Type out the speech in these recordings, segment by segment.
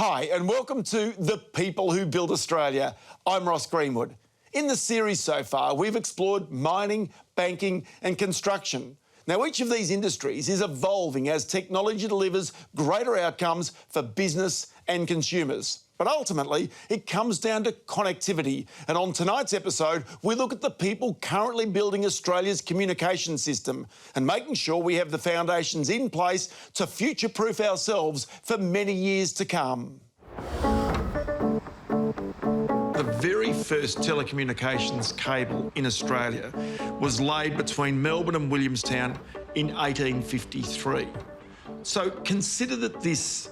Hi, and welcome to The People Who Built Australia. I'm Ross Greenwood. In the series so far, we've explored mining, banking and construction. Now, each of these industries is evolving as technology delivers greater outcomes for business and consumers. But ultimately, it comes down to connectivity. And on tonight's episode, we look at the people currently building Australia's communication system and making sure we have the foundations in place to future-proof ourselves for many years to come. The very first telecommunications cable in Australia was laid between Melbourne and Williamstown in 1853. So consider that this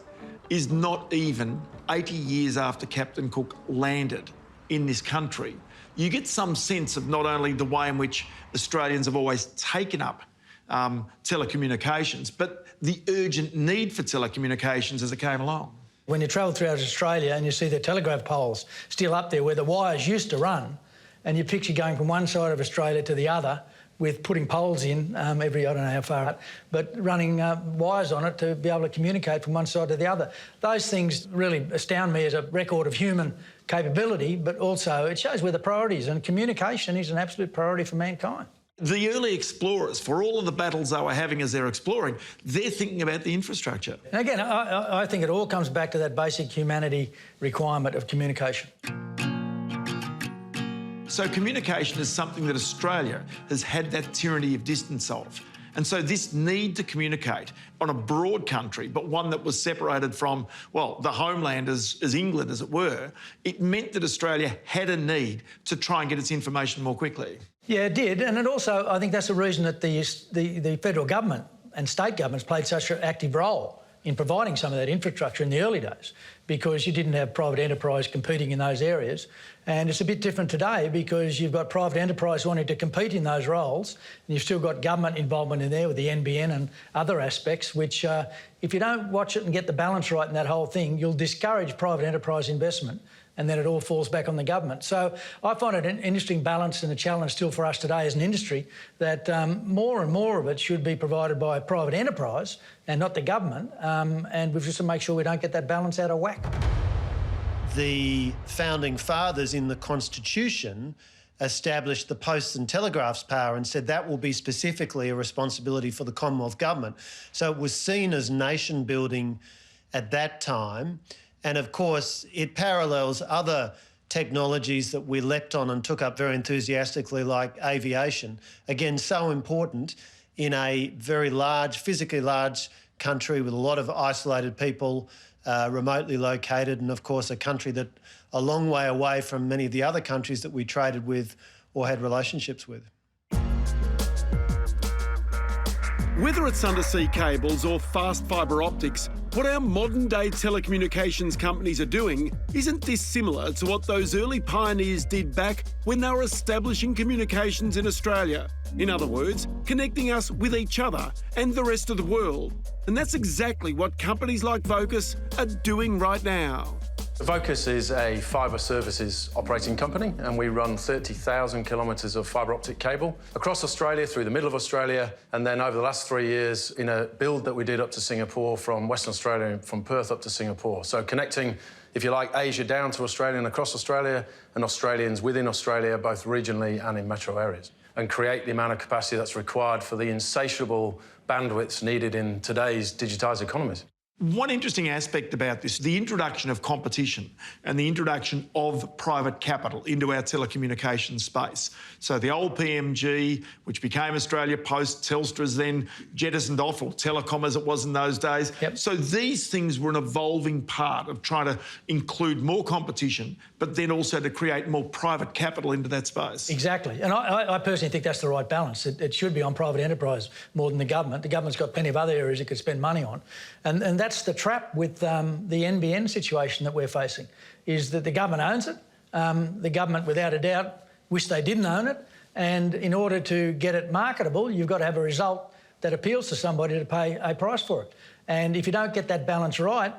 is not even 80 years after Captain Cook landed in this country. You get some sense of not only the way in which Australians have always taken up telecommunications, but the urgent need for telecommunications as it came along. When you travel throughout Australia and you see the telegraph poles still up there where the wires used to run, and you picture going from one side of Australia to the other with putting poles in every, I don't know how far out, but running wires on it to be able to communicate from one side to the other. Those things really astound me as a record of human capability, but also it shows where the priorities, and communication is an absolute priority for mankind. The early explorers, for all of the battles they were having as they're exploring, they're thinking about the infrastructure. And again, I think it all comes back to that basic humanity requirement of communication. So communication is something that Australia has had that tyranny of distance of. And so this need to communicate on a broad country, but one that was separated from, well, the homeland as England, as it were, it meant that Australia had a need to try and get its information more quickly. Yeah, it did. And it also, I think that's the reason that the federal government and state governments played such an active role in providing some of that infrastructure in the early days, because you didn't have private enterprise competing in those areas. And it's a bit different today because you've got private enterprise wanting to compete in those roles, and you've still got government involvement in there with the NBN and other aspects, which if you don't watch it and get the balance right in that whole thing, you'll discourage private enterprise investment, and then it all falls back on the government. So I find it an interesting balance and a challenge still for us today as an industry that more and more of it should be provided by private enterprise and not the government, and we've just to make sure we don't get that balance out of whack. The founding fathers in the Constitution established the Posts and Telegraphs power and said that will be specifically a responsibility for the Commonwealth Government. So it was seen as nation building at that time. And of course, it parallels other technologies that we leapt on and took up very enthusiastically, like aviation. Again, so important in a very large, physically large country with a lot of isolated people, remotely located, and of course a country that a long way away from many of the other countries that we traded with or had relationships with. Whether it's undersea cables or fast fibre optics, what our modern-day telecommunications companies are doing isn't dissimilar to what those early pioneers did back when they were establishing communications in Australia. In other words, connecting us with each other and the rest of the world. And that's exactly what companies like Vocus are doing right now. Vocus is a fibre services operating company, and we run 30,000 kilometres of fibre optic cable across Australia, through the middle of Australia, and then over the last 3 years in a build that we did up to Singapore, from Western Australia, from Perth up to Singapore. So connecting, if you like, Asia down to Australia and across Australia, and Australians within Australia, both regionally and in metro areas, and create the amount of capacity that's required for the insatiable bandwidths needed in today's digitised economies. One interesting aspect about this, the introduction of competition and the introduction of private capital into our telecommunications space. So the old PMG, which became Australia Post, Telstra's then jettisoned off, or Telecom as it was in those days. Yep. So these things were an evolving part of trying to include more competition, but then also to create more private capital into that space. Exactly. And I personally think that's the right balance. It should be on private enterprise more than the government. The government's got plenty of other areas it could spend money on. And that's the trap with the NBN situation that we're facing, is that the government owns it. The government, without a doubt, wish they didn't own it. And in order to get it marketable, you've got to have a result that appeals to somebody to pay a price for it. And if you don't get that balance right,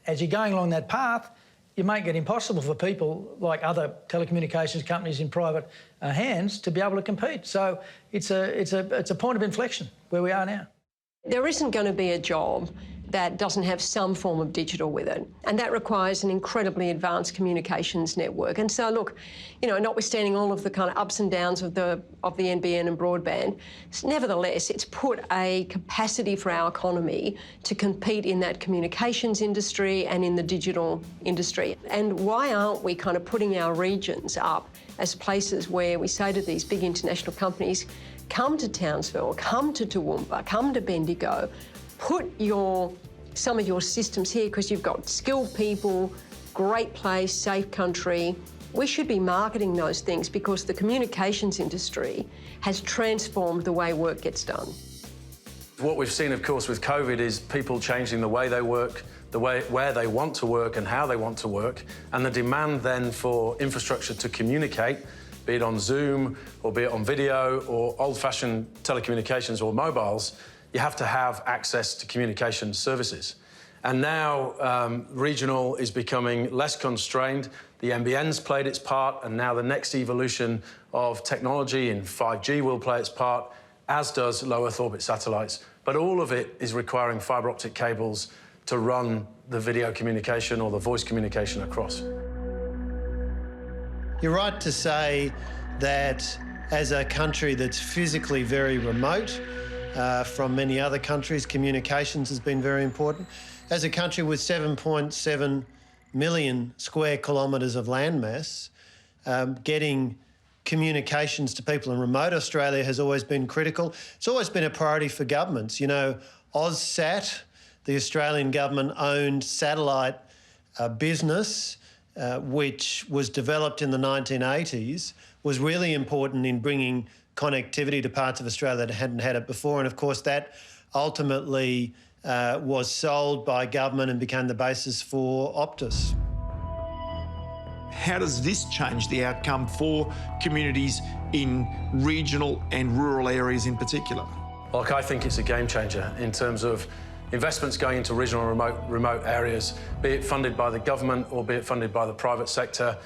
as you're going along that path, you make it impossible for people like other telecommunications companies in private hands to be able to compete. So it's a point of inflection where we are now. There isn't going to be a job that doesn't have some form of digital with it. And that requires an incredibly advanced communications network. And so, look, you know, notwithstanding all of the kind of ups and downs of the NBN and broadband, nevertheless, it's put a capacity for our economy to compete in that communications industry and in the digital industry. And why aren't we kind of putting our regions up as places where we say to these big international companies, come to Townsville, come to Toowoomba, come to Bendigo, put some of your systems here because you've got skilled people, great place, safe country. We should be marketing those things because the communications industry has transformed the way work gets done. What we've seen, of course, with COVID is people changing the way they work, where they want to work and how they want to work, and the demand then for infrastructure to communicate, be it on Zoom or be it on video or old-fashioned telecommunications or mobiles, you have to have access to communication services. And now regional is becoming less constrained. The NBN's played its part, and now the next evolution of technology in 5G will play its part, as does low Earth orbit satellites. But all of it is requiring fibre optic cables to run the video communication or the voice communication across. You're right to say that as a country that's physically very remote from many other countries, communications has been very important. As a country with 7.7 million square kilometres of landmass, getting communications to people in remote Australia has always been critical. It's always been a priority for governments. You know, AusSat, the Australian government-owned satellite business, which was developed in the 1980s, was really important in bringing connectivity to parts of Australia that hadn't had it before. And of course, that ultimately was sold by government and became the basis for Optus. How does this change the outcome for communities in regional and rural areas in particular? Look, I think it's a game changer in terms of investments going into regional and remote areas, be it funded by the government or be it funded by the private sector.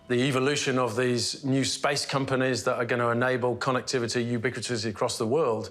The evolution of these new space companies that are going to enable connectivity ubiquitously across the world,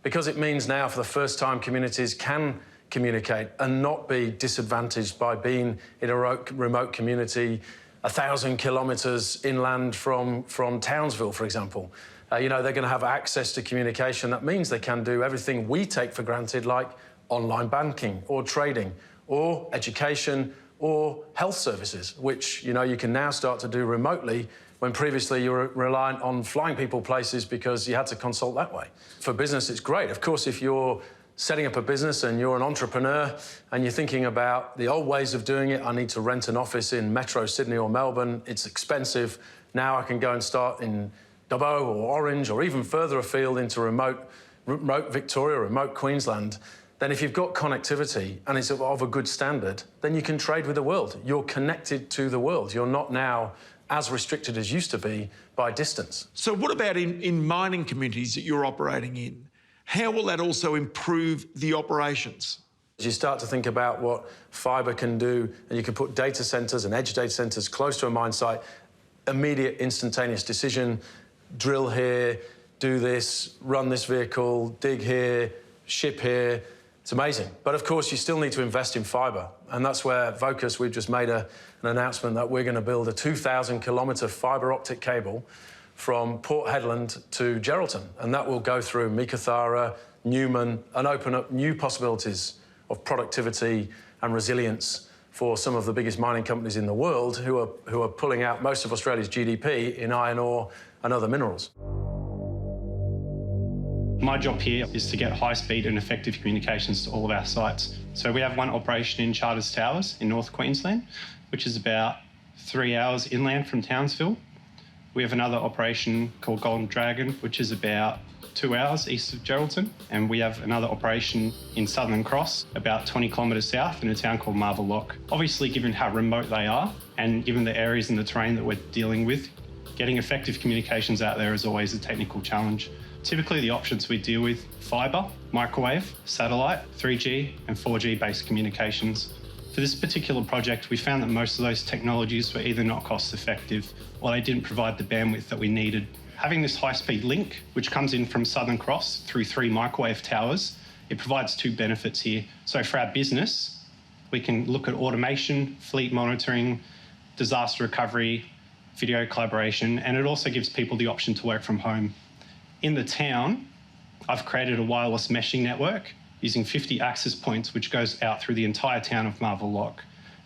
because it means now for the first time communities can communicate and not be disadvantaged by being in a remote community 1,000 kilometres inland from Townsville, for example. You know, they're going to have access to communication. That means they can do everything we take for granted, like online banking or trading or education or health services, which, you know, you can now start to do remotely when previously you were reliant on flying people places because you had to consult that way. For business, it's great. Of course, if you're setting up a business and you're an entrepreneur and you're thinking about the old ways of doing it, I need to rent an office in Metro Sydney or Melbourne, it's expensive. Now I can go and start in Dubbo or Orange or even further afield into remote Victoria, remote Queensland. Then if you've got connectivity and it's of a good standard, then you can trade with the world. You're connected to the world. You're not now as restricted as used to be by distance. So what about in mining communities that you're operating in? How will that also improve the operations? As you start to think about what fibre can do, and you can put data centres and edge data centres close to a mine site, immediate instantaneous decision, drill here, do this, run this vehicle, dig here, ship here. It's amazing. But of course, you still need to invest in fibre. And that's where Vocus, we've just made an announcement that we're going to build a 2,000-kilometre fibre optic cable from Port Hedland to Geraldton. And that will go through Meekatharra, Newman, and open up new possibilities of productivity and resilience for some of the biggest mining companies in the world who are pulling out most of Australia's GDP in iron ore and other minerals. My job here is to get high-speed and effective communications to all of our sites. So we have one operation in Charters Towers in North Queensland, which is about 3 hours inland from Townsville. We have another operation called Golden Dragon, which is about 2 hours east of Geraldton. And we have another operation in Southern Cross, about 20 kilometres south in a town called Marvel Lock. Obviously, given how remote they are and given the areas and the terrain that we're dealing with, getting effective communications out there is always a technical challenge. Typically, the options we deal with: fibre, microwave, satellite, 3G and 4G based communications. For this particular project, we found that most of those technologies were either not cost effective or they didn't provide the bandwidth that we needed. Having this high-speed link, which comes in from Southern Cross through 3 microwave towers, It provides two benefits here. So for our business, we can look at automation, fleet monitoring, disaster recovery, video collaboration, and it also gives people the option to work from home. In the town, I've created a wireless meshing network using 50 access points, which goes out through the entire town of Marvel Lock.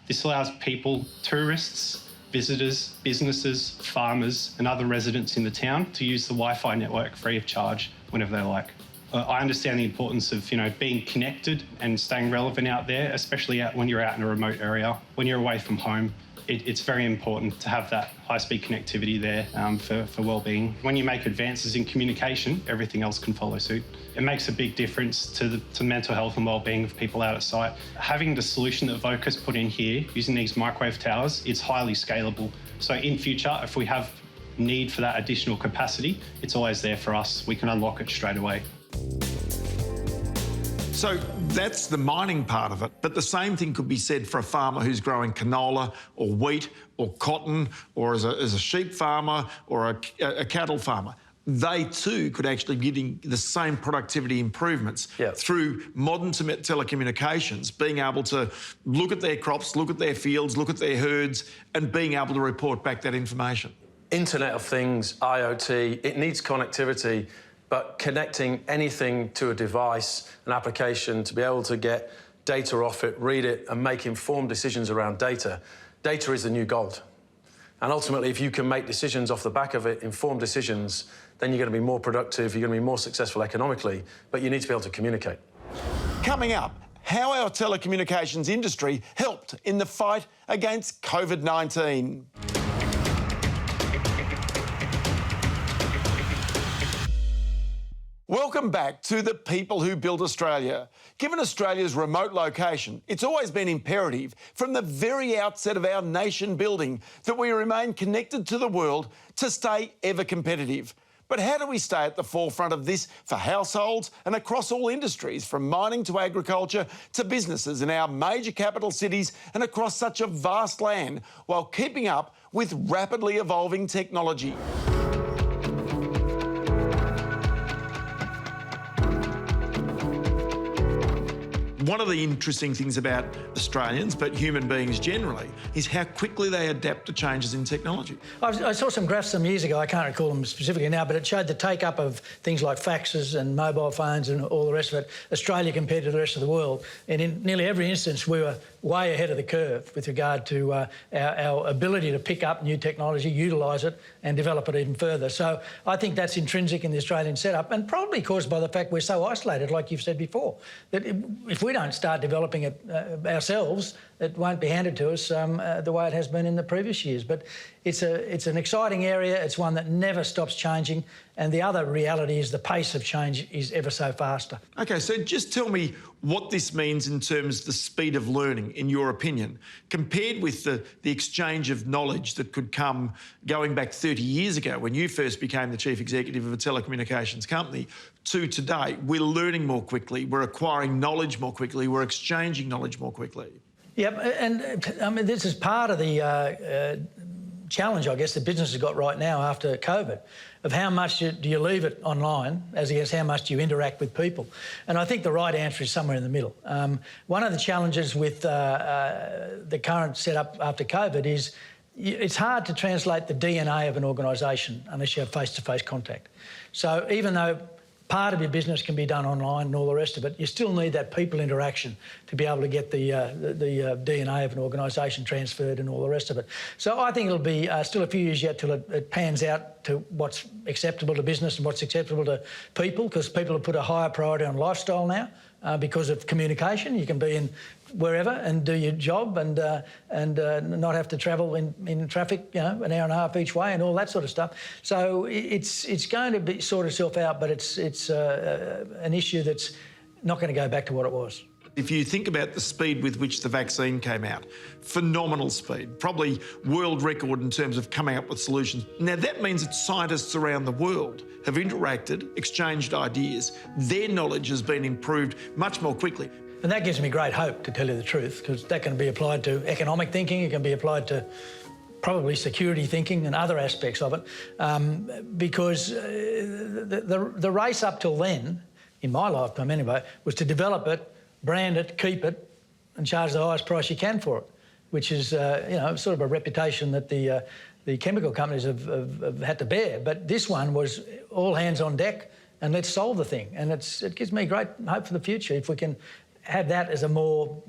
This allows people, tourists, visitors, businesses, farmers, and other residents in the town to use the Wi-Fi network free of charge whenever they like. I understand the importance of, being connected and staying relevant out there, especially when you're out in a remote area. When you're away from home, it's very important to have that high-speed connectivity there for well-being. When you make advances in communication, everything else can follow suit. It makes a big difference to mental health and well-being of people out at site. Having the solution that Vocus put in here, using these microwave towers, it's highly scalable. So in future, if we have need for that additional capacity, it's always there for us. We can unlock it straight away. So that's the mining part of it, but the same thing could be said for a farmer who's growing canola or wheat or cotton, or as a sheep farmer or a cattle farmer. They too could actually be getting the same productivity improvements through modern telecommunications, being able to look at their crops, look at their fields, look at their herds, and being able to report back that information. Internet of Things, IoT, it needs connectivity, but connecting anything to a device, an application, to be able to get data off it, read it, and make informed decisions around data. Data is the new gold. And ultimately, if you can make decisions off the back of it, informed decisions, then you're going to be more productive, you're going to be more successful economically, but you need to be able to communicate. Coming up, how our telecommunications industry helped in the fight against COVID-19. Welcome back to The People Who Built Australia. Given Australia's remote location, it's always been imperative from the very outset of our nation building that we remain connected to the world to stay ever competitive. But how do we stay at the forefront of this for households and across all industries, from mining to agriculture to businesses in our major capital cities and across such a vast land, while keeping up with rapidly evolving technology? One of the interesting things about Australians, but human beings generally, is how quickly they adapt to changes in technology. I saw some graphs some years ago, I can't recall them specifically now, but it showed the take-up of things like faxes and mobile phones and all the rest of it, Australia compared to the rest of the world. And in nearly every instance, we were way ahead of the curve with regard to our ability to pick up new technology, utilise it and develop it even further. So I think that's intrinsic in the Australian setup, and probably caused by the fact we're so isolated, like you've said before, that if we don't start developing it ourselves, it won't be handed to us the way it has been in the previous years. But it's an exciting area. It's one that never stops changing. And the other reality is the pace of change is ever so faster. OK, so just tell me what this means in terms of the speed of learning, in your opinion, compared with the exchange of knowledge that could come going back 30 years ago when you first became the chief executive of a telecommunications company, to today. We're learning more quickly, we're acquiring knowledge more quickly, we're exchanging knowledge more quickly. Yep, and I mean, this is part of the challenge, I guess, that business has got right now after COVID, of how much do you leave it online as against how much do you interact with people. And I think the right answer is somewhere in the middle. One of the challenges with the current setup after COVID is it's hard to translate the DNA of an organisation unless you have face-to-face contact. So even though part of your business can be done online and all the rest of it, you still need that people interaction to be able to get the DNA of an organisation transferred and all the rest of it. So I think it'll be still a few years yet till it pans out to what's acceptable to business and what's acceptable to people, because people have put a higher priority on lifestyle now because of communication. You can be in wherever and do your job and not have to travel in traffic, an hour and a half each way and all that sort of stuff. So it's going to sort itself out, but it's an issue that's not going to go back to what it was. If you think about the speed with which the vaccine came out, phenomenal speed, probably world record in terms of coming up with solutions. Now, that means that scientists around the world have interacted, exchanged ideas. Their knowledge has been improved much more quickly. And that gives me great hope, to tell you the truth, because that can be applied to economic thinking, it can be applied to probably security thinking and other aspects of it, because the race up till then in my lifetime anyway, was to develop it, brand it, keep it, and charge the highest price you can for it, which is, sort of a reputation that the chemical companies have had to bear. But this one was all hands on deck and let's solve the thing. And it gives me great hope for the future if we can have that as a more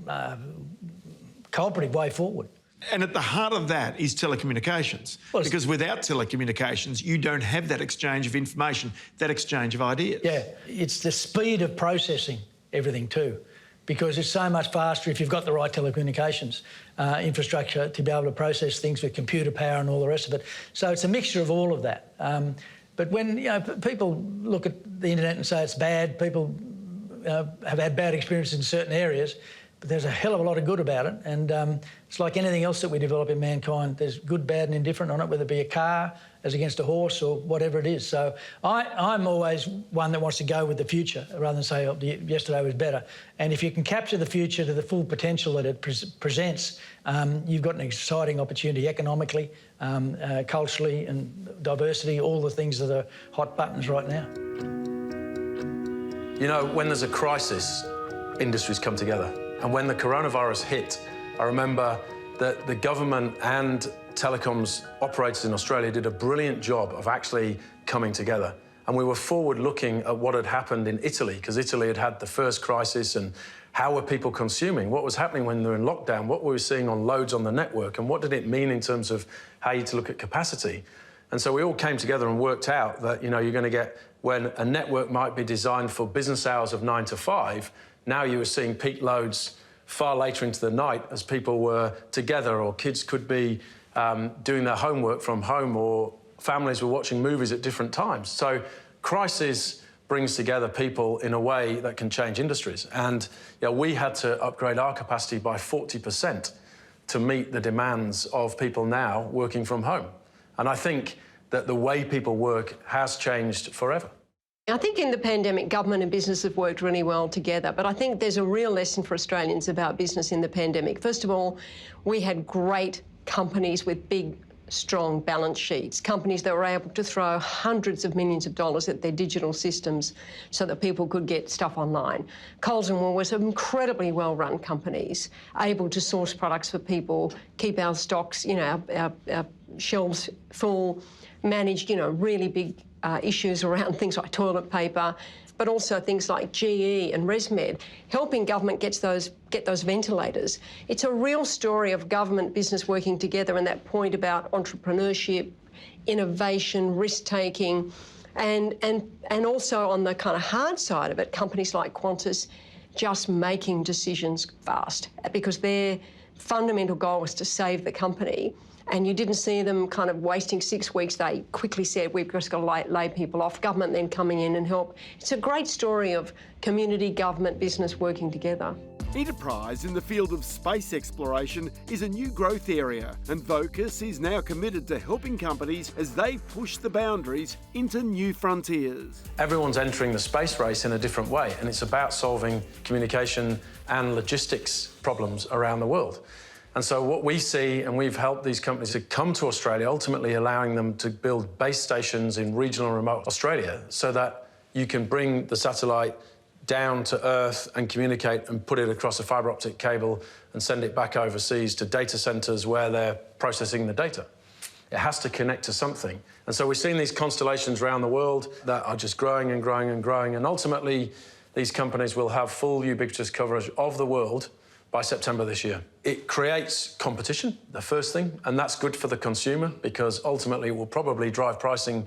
cooperative way forward. And at the heart of that is telecommunications. Well, because without telecommunications, you don't have that exchange of information, that exchange of ideas. Yeah, it's the speed of processing everything too, because it's so much faster if you've got the right telecommunications infrastructure to be able to process things with computer power and all the rest of it. So it's a mixture of all of that. But when people look at the internet and say it's bad, people have had bad experiences in certain areas, but there's a hell of a lot of good about it. And it's like anything else that we develop in mankind. There's good, bad and indifferent on it, whether it be a car as against a horse or whatever it is. So I'm always one that wants to go with the future rather than say, oh, yesterday was better. And if you can capture the future to the full potential that it presents, you've got an exciting opportunity economically, culturally and diversity, all the things that are hot buttons right now. You know, when there's a crisis, industries come together. And when the coronavirus hit, I remember that the government and telecoms operators in Australia did a brilliant job of actually coming together. And we were forward looking at what had happened in Italy, because Italy had had the first crisis, and how were people consuming? What was happening when they were in lockdown? What were we seeing on loads on the network? And what did it mean in terms of how you to look at capacity? And so we all came together and worked out that, you're going to get, when a network might be designed for business hours of 9 to 5, now you were seeing peak loads far later into the night as people were together, or kids could be doing their homework from home, or families were watching movies at different times. So crisis brings together people in a way that can change industries. And we had to upgrade our capacity by 40% to meet the demands of people now working from home. And I think that the way people work has changed forever. I think in the pandemic, government and business have worked really well together, but I think there's a real lesson for Australians about business in the pandemic. First of all, we had great companies with big, strong balance sheets, companies that were able to throw hundreds of millions of dollars at their digital systems so that people could get stuff online. Coles and Woolworths are incredibly well-run companies, able to source products for people, keep our stocks, our shelves full, manage, really big issues around things like toilet paper, but also things like GE and ResMed, helping government get those ventilators. It's a real story of government business working together, and that point about entrepreneurship, innovation, risk-taking, and also on the kind of hard side of it, companies like Qantas just making decisions fast, because their fundamental goal was to save the company. And you didn't see them kind of wasting 6 weeks. They quickly said, we've just got to lay people off. Government then coming in and help. It's a great story of community, government, business working together. Enterprise in the field of space exploration is a new growth area, and Vocus is now committed to helping companies as they push the boundaries into new frontiers. Everyone's entering the space race in a different way, and it's about solving communication and logistics problems around the world. And so what we see, and we've helped these companies to come to Australia, ultimately allowing them to build base stations in regional and remote Australia so that you can bring the satellite down to Earth and communicate and put it across a fibre optic cable and send it back overseas to data centres where they're processing the data. It has to connect to something. And so we're seeing these constellations around the world that are just growing and growing and growing, and ultimately these companies will have full ubiquitous coverage of the world by September this year. It creates competition, the first thing, and that's good for the consumer because ultimately it will probably drive pricing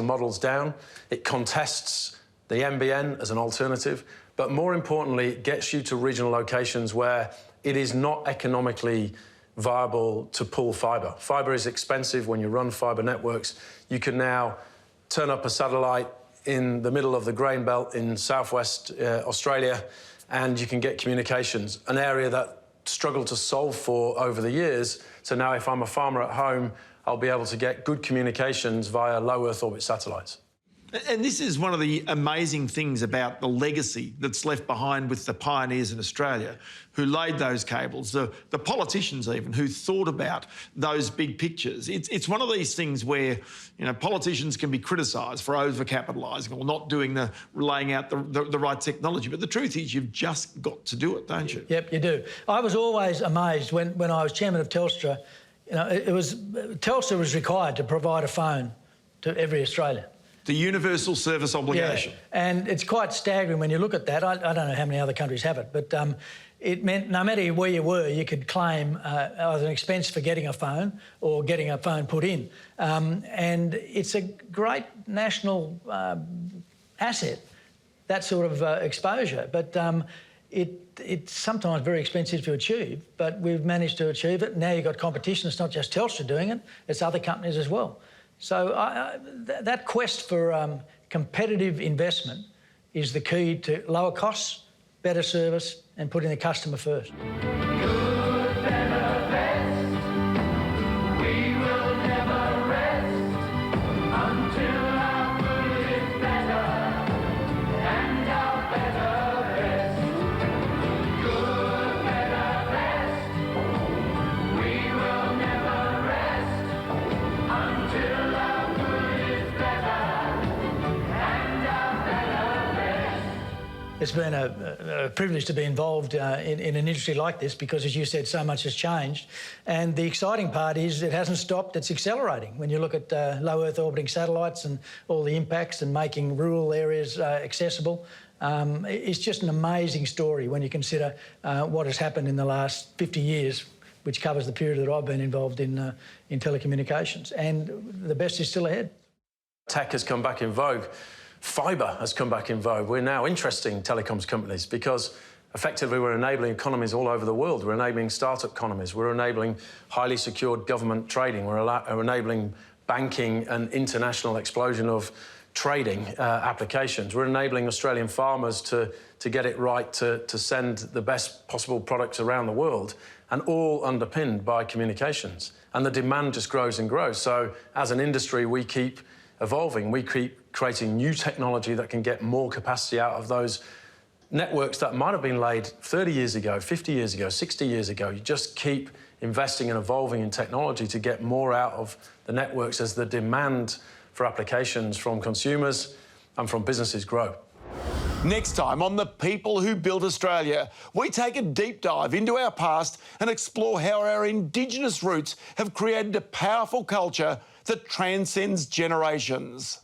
models down. It contests the NBN as an alternative, but more importantly, it gets you to regional locations where it is not economically viable to pull fibre. Fibre is expensive when you run fibre networks. You can now turn up a satellite in the middle of the grain belt in southwest Australia, and you can get communications, an area that struggled to solve for over the years. So now if I'm a farmer at home, I'll be able to get good communications via low Earth orbit satellites. And this is one of the amazing things about the legacy that's left behind with the pioneers in Australia who laid those cables, the politicians even who thought about those big pictures. It's one of these things where, politicians can be criticised for overcapitalising or not laying out the right technology. But the truth is you've just got to do it, don't you? Yep, you do. I was always amazed when I was chairman of Telstra. Telstra was required to provide a phone to every Australian. The universal service obligation. Yeah. And it's quite staggering when you look at that. I don't know how many other countries have it, but it meant no matter where you were, you could claim either an expense for getting a phone or getting a phone put in. And it's a great national asset, that sort of exposure. But it's sometimes very expensive to achieve, but we've managed to achieve it. Now you've got competition. It's not just Telstra doing it, it's other companies as well. So that quest for competitive investment is the key to lower costs, better service and putting the customer first. It's been a privilege to be involved in an industry like this because, as you said, so much has changed. And the exciting part is it hasn't stopped, it's accelerating. When you look at low Earth orbiting satellites and all the impacts and making rural areas accessible, it's just an amazing story when you consider what has happened in the last 50 years, which covers the period that I've been involved in telecommunications. And the best is still ahead. Tech has come back in vogue. Fibre has come back in vogue. We're now interesting telecoms companies because effectively we're enabling economies all over the world. We're enabling startup economies. We're enabling highly secured government trading. We're enabling banking and international explosion of trading applications. We're enabling Australian farmers to get it right to send the best possible products around the world, and all underpinned by communications. And the demand just grows and grows. So as an industry, we keep evolving. We keep creating new technology that can get more capacity out of those networks that might have been laid 30 years ago, 50 years ago, 60 years ago. You just keep investing and evolving in technology to get more out of the networks as the demand for applications from consumers and from businesses grow. Next time on The People Who Built Australia, we take a deep dive into our past and explore how our Indigenous roots have created a powerful culture that transcends generations.